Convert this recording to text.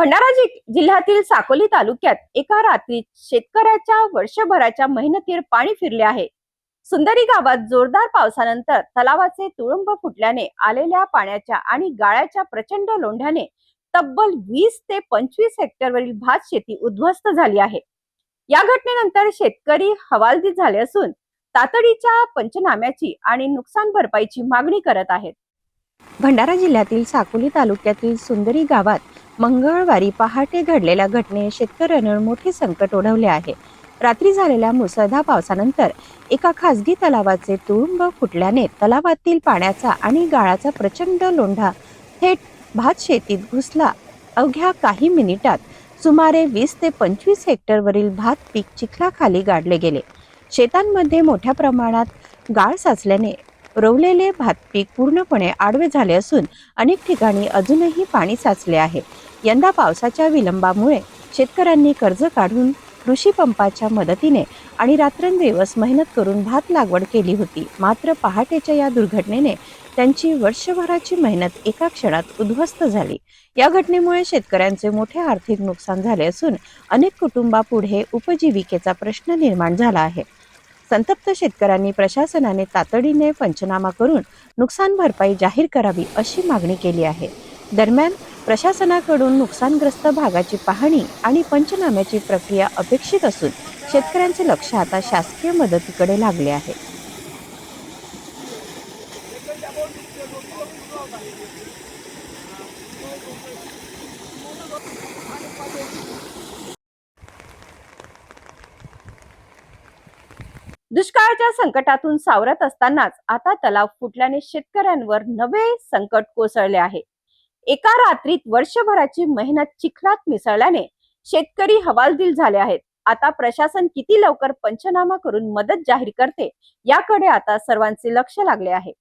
भंडारा जिल्ह्यातील साकोली तालुक्यात एका रात्रीत शेतकऱ्याच्या वर्षभराच्या मेहनतीवर पाणी फिरले आहे। सुंदरी गावात जोरदार पावसानंतर तलावाचे तुडुंब फुटल्याने आलेल्या पाण्याच्या आणि गाळ्याच्या प्रचंड लोंढ्याने तब्बल 20 ते 25 हेक्टरवरील भात शेती उद्ध्वस्त झाली आहे। या घटनेनंतर शेतकरी हवालदिल झाले असून तातडीच्या पंचनाम्याची आणि नुकसान भरपाईची मागणी करत आहेत। भंडारा जिल्ह्यातील साकोली तालुक्यातील सुंदरी गावात मंगळवारी पहाटे घडलेल्या घटनेने शेतकऱ्यांवर मोठे संकट ओढवले आहे। रात्री झालेल्या मुसळधार पावसानंतर एका खासगी तलावाचे तुडुंब फुटल्याने तलावातील पाण्याचा आणि गाळाचा प्रचंड लोंढा थेट भात शेतीत घुसला। अवघ्या काही मिनिटात सुमारे 20 ते 25 हेक्टरवरील भात पीक चिखलाखाली गाडले गेले। शेतांमध्ये मोठ्या प्रमाणात गाळ साचल्याने रोवलेले भात पीक पूर्णपणे आडवे झाले असून अनेक ठिकाणी अजूनही पाणी साचले आहे। यंदा पावसाच्या विलंबामुळे शेतकऱ्यांनी कर्ज काढून कृषी पंपाच्या मदतीने आणि रात्रंदिवस मेहनत करून भात लागवड केली होती। मात्र पहाटेच्या या दुर्घटनेने त्यांची वर्षभराची मेहनत एका क्षणात उद्ध्वस्त झाली। या घटनेमुळे शेतकऱ्यांचे मोठे आर्थिक नुकसान झाले असून अनेक कुटुंबापुढे उपजीविकेचा प्रश्न निर्माण झाला आहे। संतप्त शेतकऱ्यांनी प्रशासनाने तातडीने पंचनामा करून नुकसान भरपाई जाहीर करावी अशी मागणी केली आहे। दरम्यान प्रशासनाकडून नुकसानग्रस्त भागाची पाहणी आणि पंचनाम्याची प्रक्रिया अपेक्षित असून शेतकऱ्यांचे लक्ष आता शासकीय मदतीकडे लागले आहे। दुष्काळाच्या संकटातून सावरत असतानाच आता तलाव फुटल्याने शेतकऱ्यांवर नवे संकट कोसळले आहे। एका रात्रीत वर्षभराची मेहनत चिखलात मिसळल्याने शेतकरी हवालदिल झाले आहेत। आता प्रशासन किती लवकर पंचनामा करून मदत जाहीर करते याकडे आता सर्वांचे लक्ष लागले आहे।